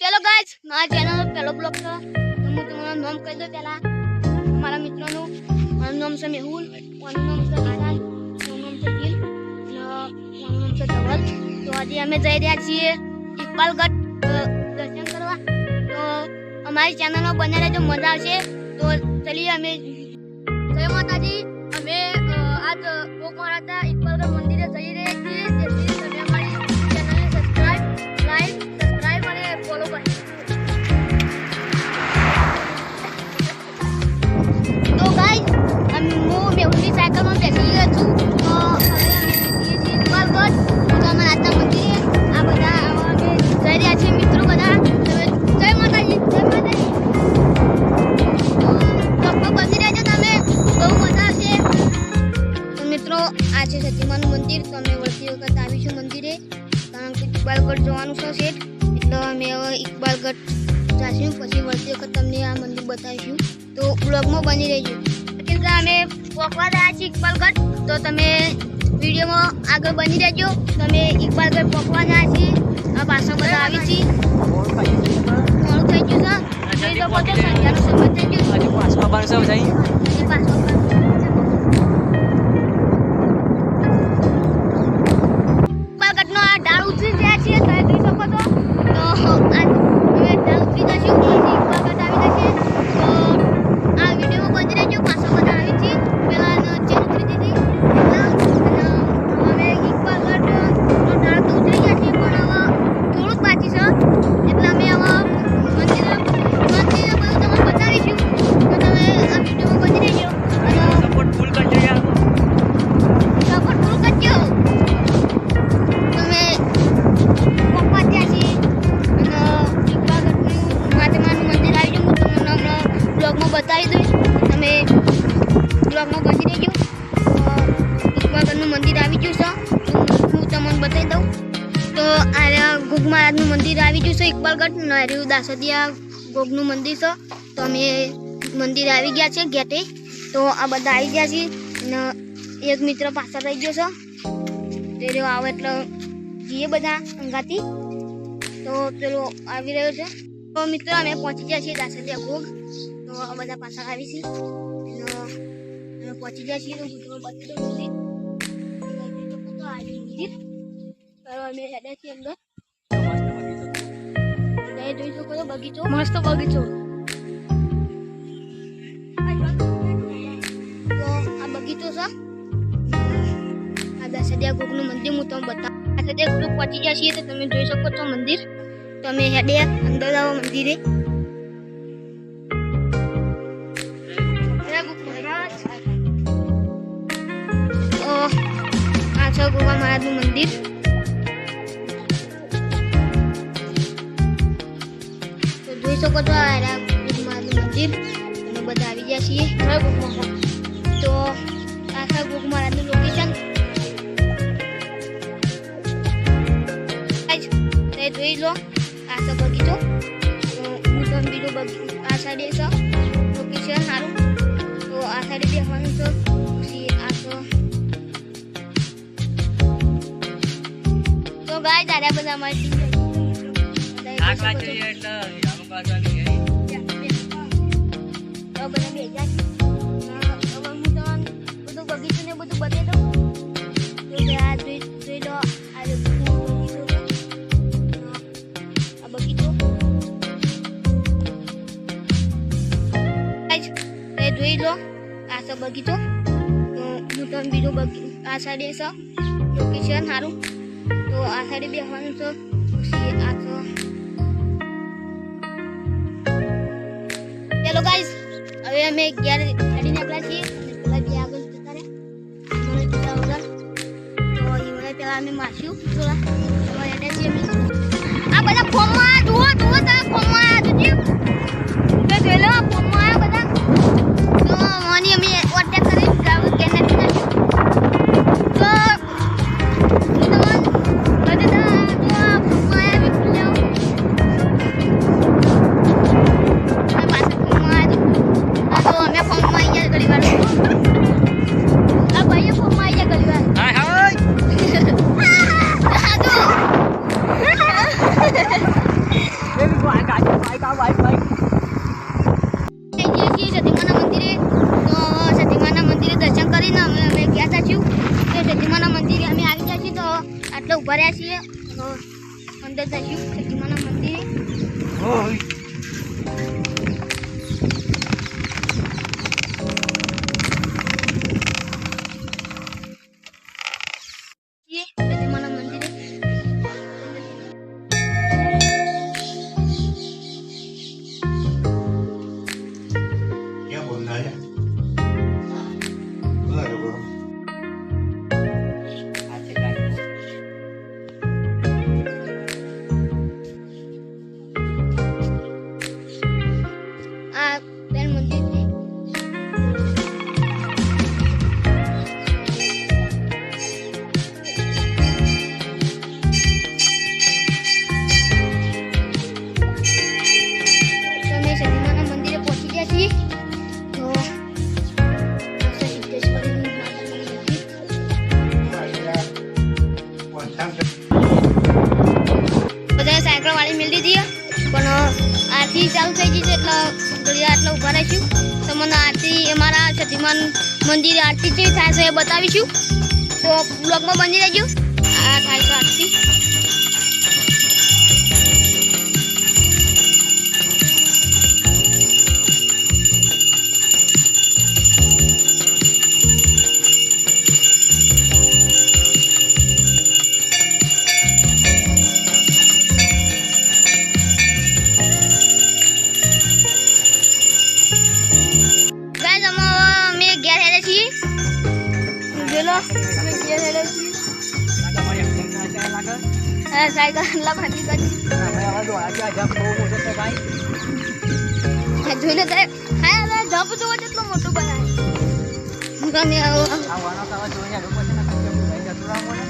चलो गाइस મારા ચેનલ પહેલો બ્લોગ છે હું તમારું નામ કહી દઉં પહેલા મારા મિત્રોનું મારું નામ છે મેહુલ મારું નામ છે વિશાલ મારું નામ છે ગિલ મારું નામ છે ધવલ તો આજે અમે જઈ રહ્યા છીએ ઇકબાલગઢ દર્શન કરવા તો અમારી ચેનલમાં બને રહેજો મજા આવશે તો ચલીએ અમે જય માતાજી અમે આજ ગોકમાળા ઇકબાલગઢ મંદિરે જઈ રહ્યા છીએ જેથી તમે અમારી ચેનલને સબસ્ક્રાઇબ લાઈક અને ફોલો કરો તો ગાઈસ હું મેહુલની સાયકલમાં બેસી ગયો છું તો હવે અમે જઈએ છીએ ઇકબાલગઢ તો અમે આજના મંદિરે આ બધા અમે જઈ રહ્યા છીએ મિત્રો બધા જય માતાજી તો બની રહેજો તમે બહુ મજા આવશે તો મિત્રો આ છે સતીમાનું મંદિર તો અમે વળતી વખત આવીશું મંદિરે કારણ કે ઇકબાલગઢ જવાનું છે શેઠ એટલે અમે હવે ઇકબાલગઢ જઈશું પછી વળતી વખત તમને આ મંદિર બતાવીશું તો બ્લોગમાં બની રહેજો કે અમે પહોંચવા ગયા છીએ ઇકબાલગઢ તો તમે વિડીયોમાં આગળ બની રહેજો તમે ઇકબાલગઢ પહોંચવા ગયા છીએ આ પાછા બધા આવી છીએ મોડું થઈ ગયું છે જોઈ શકો છો સંધ્યાનો સમય થઈ ગયો આજે પાછવા બારસો જાય ઇકબાલગઢનો આ ડાળ ઉતરી ગયા છીએ તમે જોઈ શકો છો તો આ ડાળ ઉતરી જશું ઇકબાલગઢ આવી જશે તો આ વિડીયોમાં બની રહેજો પાછા બધા આવી છીએ પહેલાં ચેન ઉતરી દીધી અમે ઇકબાલગઢ ડાળ તો ઉતરી ગયા છીએ પણ હવે થોડુંક બાકી છે એટલે અમે હવે મંદિર બધું તમને બતાવીશું તો તમે આ વિડીયોમાં બની રહેજો અને સપોર્ટ ફૂલ કરજો યાર સપોર્ટ ફૂલ કરજો તમે પપ્પા ત્યાં છીએ અને ઇકબાલગઢનું માતામાનું મંદિર આવી ગયું હું તમને હમણાં બ્લોગમાં બતાવી દઉં તમે બ્લોગમાં બની રહેજો ઇકબાલગઢનું મંદિર આવી ગયું છે હું તમને બતાવી દઉં તો આ ગોગ મહારાજનું મંદિર આવી ગયું છે ઇકબાલગઢ નાર્યું દાસદિયા ગોગનું મંદિર છે તો અમે મંદિર આવી ગયા છે ગેટે તો આ બધા આવી ગયા છે અને એક મિત્ર પાછળ રહી ગયો છે તે રહ્યો આવે એટલે જઈએ બધા અંગાથી તો પેલો આવી રહ્યો છે તો મિત્ર અમે પહોંચી ગયા છીએ દાસદિયા ગોગ તો આ બધા પાછળ આવી છે અને અમે પહોંચી ગયા છીએ તો મિત્રો બતાવી દઉં મંદિર તો આવી મંદિર તો અમે હેડ્યા છીએ અંદર જોઈ શકો છો બગીચો મસ્ત બગીચો તો આ બગીચો છે આ દાસદિયા ગોગનું મંદિર હું તમને બતાવું દાસદિયા ગોગ પહોંચી ગયા છીએ તો તમે જોઈ શકો છો મંદિર તો અમે હેડે અંદર આવો મંદિરે તો આ છે ગોગા મહારાજનું મંદિર જોઈ શકો છો આ ગોગમાનું મંદિર અને બધા આવી ગયા છીએ તો આ છે ગોગમારાનું લોકેશન જોઈ લો આ છે બગીચો હું તો બીજો બગીચો આ સાઈડે છે લોકેશન સારું તો આ સાઈડે બેસવાનું છે પછી આ તો ગાય દાદા બધા અમારી ટીમ આ કાચો એટલે આમ કાચવાની હે તો બધા બેજા હવે હું તમને બધું બગીચો ને બધું બતાવી દઉં તો કે આ જોઈ લો આ બગીચો જોઈ લો આ છે બગીચો તો હું તમને બીજો આ સાઈડે છે લોકેશન સારું તો આ સાઈડે બેસવાનું છે પછી આ છે ચલો ગાઈસ હવે અમે 11 ગાડી નીકળ્યા છીએ અને પેલા બે આગળ જતા રહ્યા મને જતા વગર તો ઈવડે પેલા અમે માસ્યું થોડા તો એટલે છીએ આ બધા ફોર્મમાં જુઓ તમે ફોર્મમાં આ જોજો તો જોઈ લો ફોર્મમાં આ બધા તો મોની અમે ઓટેક કરી ગાવ કે નથી તો Ha ha ha! પ્રતિમાના મંદિરે क्या बोलना है बोला देखो હાથે ગાય આ બેન મંદિર છે. તમે સતીમાના મંદિરે પહોંચી ગયા છીએ તો સિદ્ધેશ્વરી માતાનું મંદિર. બધાએ સાયકલ વાળી મેળવી દીધી પણ આરતી ચાલુ થઈ ગઈ છે એટલે ઘડી આટલા ઊભા રહીશું. તમને આરતી અમારા સતીમાન મંદિરે આરતી જે થાય છે એ બતાવીશું તો બ્લોગમાં બની રહેજો. આ થાય છે આરતી. ગાઈસ અમે ઘેર હેડે છીએ. જોલો અમે ઘેર હેડે છીએ. તમારી એક્ટિંગ થાય લાગે હા સાયકલ લા ભાગી ગઈ. આપણે હવે દોડા ગયા જપ બહુ મોટો છે ભાઈ જોઈ લે તારે હા જપ જોવો કેટલો મોટો બનાવે. ગમે આવો આ વાનો તાવા જોઈને આગળ પછી ના જતું રામ બોલે